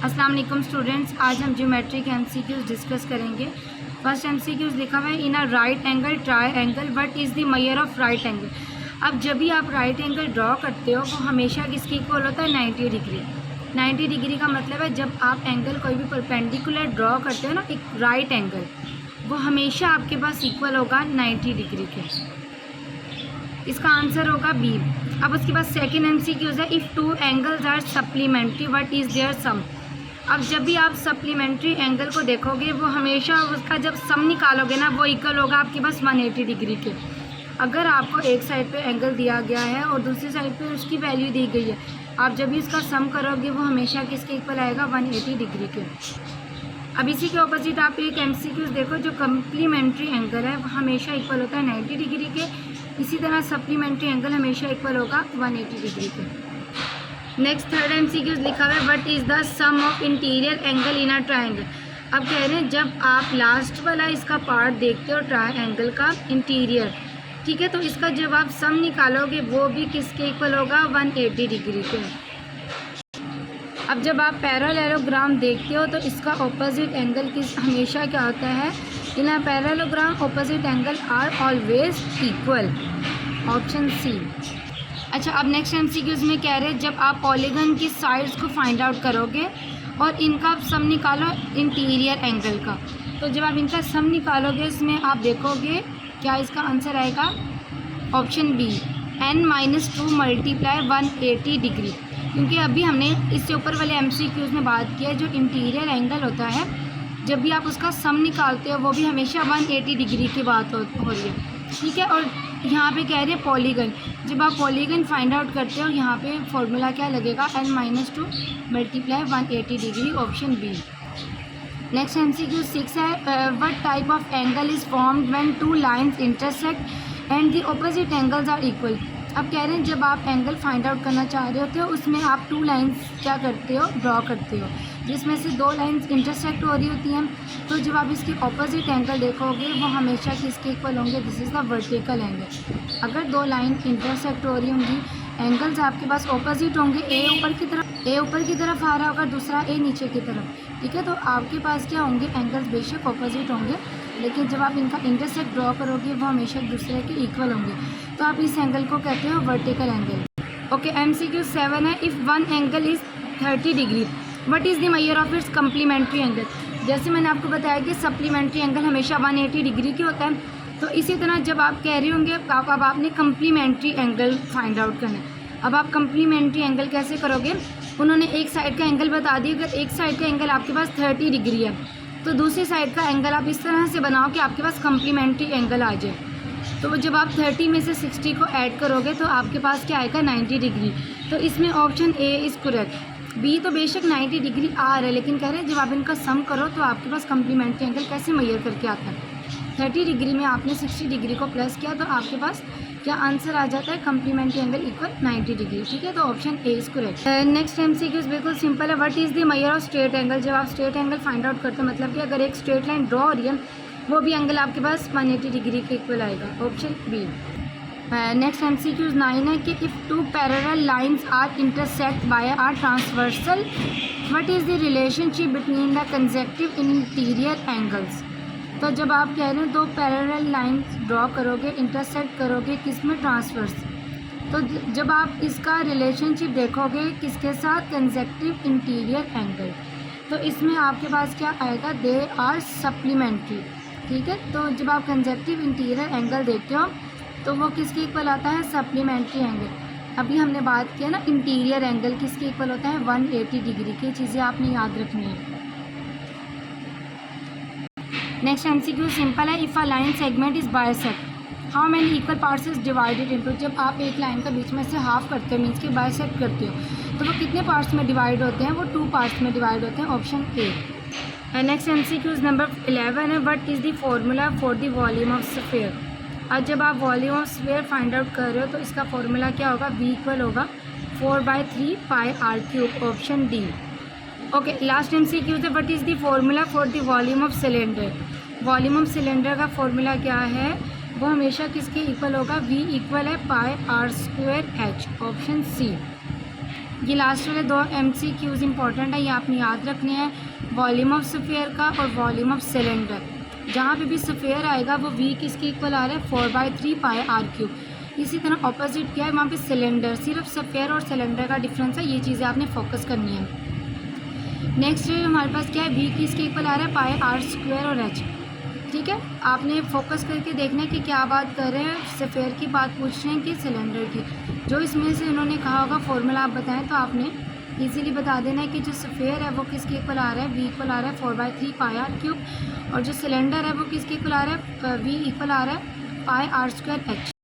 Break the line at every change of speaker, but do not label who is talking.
अस्सलाम वालेकुम स्टूडेंट्स, आज हम ज्योमेट्री के एमसीक्यूज डिस्कस करेंगे। फर्स्ट एमसीक्यूज लिखा हुआ है in a right angle triangle what is the measure of right angle. अब जब भी आप राइट एंगल ड्रॉ करते हो वो हमेशा किसके इक्वल होता है, 90 डिग्री। 90 डिग्री का मतलब है जब आप एंगल कोई भी परपेंडिकुलर ड्रॉ करते हो ना, एक राइट एंगल, वो हमेशा आपके पास इक्वल होगा 90 डिग्री के। इसका आंसर होगा बी। अब उसके बाद सेकेंड एमसीक्यूज है if two angles are supplementary what is their sum. अब जब भी आप सप्लीमेंट्री एंगल को देखोगे वो हमेशा उसका जब सम निकालोगे ना वो इक्वल होगा आपके पास 180 डिग्री के। अगर आपको एक साइड पे एंगल दिया गया है और दूसरी साइड पे उसकी वैल्यू दी गई है, आप जब भी इसका सम करोगे वो हमेशा किसके इक्वल आएगा, 180 डिग्री के। अब इसी के ऑपोजिट आप एक एमसीक्यूज देखो, जो कम्प्लीमेंट्री एंगल है वो हमेशा इक्वल होता है 90 डिग्री के। इसी तरह सप्लीमेंट्री एंगल हमेशा इक्वल होगा 180 डिग्री के। नेक्स्ट थर्ड एमसीक्यूज लिखा हुआ है what is the sum of interior angle in a triangle. अब कह रहे हैं जब आप लास्ट वाला इसका पार्ट देखते हो ट्रायंगल का इंटीरियर, ठीक है, तो इसका जब आप सम निकालोगे वो भी किसके इक्वल होगा, 180 डिग्री के। अब जब आप पैरेललोग्राम देखते हो तो इसका ऑपोजिट एंगल किस हमेशा क्या होता है, in a parallelogram opposite angle are always equal, option C. अच्छा, अब नेक्स्ट एमसीक्यूज में कह रहे हैं जब आप पॉलीगन की साइड्स को फाइंड आउट करोगे और इनका सम निकालो इंटीरियर एंगल का, तो जब आप इनका सम निकालोगे इसमें आप देखोगे क्या इसका आंसर आएगा, option B n-2 multiply 180 degree. क्योंकि अभी हमने इससे ऊपर वाले एमसीक्यूज में बात की है जो इंटीरियर एंगल होता है जब भी आप उसका सम निकालते हो वो भी हमेशा 180 डिग्री की बात हो रही है, ठीक है। और यहाँ पे कह रहे हैं पॉलीगन, जब आप पॉलीगन फाइंड आउट करते हो यहाँ पे फॉर्मूला क्या लगेगा, n-2 multiply 180 degree, option B. Next MCQ 6 है what type of angle is formed when two lines intersect and the opposite angles are equal. अब कह रहे हैं जब आप एंगल फाइंड आउट करना चाह रहे होते हो उसमें आप 2 लाइंस क्या करते हो, ड्रॉ करते हो, जिसमें से 2 लाइंस इंटरसेक्ट हो रही होती हैं। तो जब आप इसके ऑपोजिट एंगल देखोगे वो हमेशा किसके इक्वल होंगे, this is the vertical angle. अगर 2 लाइन इंटरसेक्ट हो रही होंगी, एंगल्स आपके पास ऑपोजिट होंगे, ए ऊपर की तरफ आ रहा होगा, दूसरा ए नीचे की तरफ, ठीक है। तो आपके पास क्या होंगे, एंगल्स बेशक ऑपोजिट होंगे लेकिन जब आप इनका इंटरसेक्ट ड्रॉ करोगे वो हमेशा एक दूसरे के इक्वल होंगे, तो आप इस एंगल को कहते हो वर्टिकल एंगल। ओके, एमसीक्यू 7 है if one angle is 30 degree what is the measure of its complementary angle. जैसे मैंने आपको बताया कि सप्लीमेंट्री एंगल हमेशा 180 डिग्री की होता है, तो इसी तरह जब आप कह रहे होंगे अब आपने कम्प्लीमेंट्री एंगल फाइंड आउट करना है। अब आप कम्प्लीमेंट्री एंगल कैसे करोगे, उन्होंने एक साइड का एंगल बता दिया, अगर एक साइड का एंगल आपके पास 30 डिग्री है तो दूसरी साइड का एंगल आप इस तरह से बनाओ कि आपके पास कम्प्लीमेंट्री एंगल आ जाए। तो जब आप 30 में से 60 को ऐड करोगे तो आपके पास क्या आएगा, 90 डिग्री। तो इसमें option A is correct. B तो बेशक 90 डिग्री आ रहा है लेकिन कह रहे हैं जब आप इनका सम करो तो आपके पास कम्प्लीमेंट्री एंगल कैसे मेजर करके आता है। 30 डिग्री में आपने 60 डिग्री को प्लस किया तो आपके पास क्या आंसर आ जाता है, कम्प्लीमेंट्री एंगल इक्वल 90 डिग्री, ठीक है। तो option A is correct. Next MCQs बिल्कुल सिंपल है, what is the measure of straight angle. जब आप स्ट्रेट एंगल फाइंड आउट करते हो मतलब कि अगर एक स्ट्रेट लाइन ड्रॉ हो रही है वो भी एंगल आपके पास 180 डिग्री के इक्वल आएगा, ऑप्शन बी। नेक्स्ट एमसीक्यूज 9 है कि if 2 parallel lines are intersect by are transversal what is the relationship between the consecutive interior angles. तो जब आप कह रहे हो 2 पैरेलल लाइंस ड्रॉ करोगे, इंटरसेक्ट करोगे किसमें, ट्रांसवर्स, तो जब आप इसका रिलेशनशिप देखोगे किसके साथ, कंसेक्टिव इंटीरियर एंगल, तो इसमें आपके पास क्या आएगा, दे आर सप्लीमेंट्री, ठीक है। तो जब आप कंसेक्टिव इंटीरियर एंगल देखते हो तो वो किसके इक्वल आता है, सप्लीमेंट्री एंगल। अभी हमने बात किया ना इंटीरियर एंगल किसके इक्वल होता है, 180 डिग्री की। चीज़ें आपने याद रखनी है। नेक्स्ट एमसीक्यू सिंपल है, if a line segment is bisect how many equal parts is divided into. जब आप एक लाइन का बीच में से हाफ करते हो मीन्स कि बाइसेक्ट करते हो तो वो कितने पार्ट्स में डिवाइड होते हैं, वो 2 पार्ट्स में डिवाइड होते हैं, option A. Next MCQs number 11 है what is the formula for the volume of sphere. आज जब आप volume of sphere find out कर रहे हो तो इसका फॉर्मूला क्या होगा, v इक्वल होगा 4/3 pi r3, option D. Okay, last MCQ है what is the formula for the volume of cylinder. Volume of cylinder का फॉर्मूला क्या है, वो हमेशा किसके इक्वल होगा, v इक्वल है पाई r² h, ऑप्शन सी। ये लास्ट वाले 2 MCQs इंपॉर्टेंट है, ये आपने याद रखने हैं, वॉल्यूम ऑफ स्फीयर का और वॉल्यूम ऑफ सिलेंडर। जहाँ पे भी स्फीयर आएगा वो V किसके इक्वल आ रहा है 4/3 पाई r³। इसी तरह ऑपोजिट क्या है वहाँ पे सिलेंडर, सिर्फ स्फीयर और सिलेंडर का डिफरेंस है, ये चीज़ें आपने फोकस करनी है। नेक्स्ट हमारे पास क्या है, V किसके इक्वल आ रहा है पाई r² और h। ठीक है, आपने फोकस करके देखना है कि क्या बात कर रहे हैं, स्फीयर की बात पूछ रहे हैं कि सिलेंडर की। जो इसमें से उन्होंने कहा होगा फॉर्मूला आप बताएं तो आपने इजीली बता देना है कि जो स्फीयर है वो किसके इक्वल आ रहा है, V इक्वल आ रहा है 4/3 पाई r³, और जो सिलेंडर है वो किसके इक्वल आ रहा है, V इक्वल आ रहा है पाई r² h।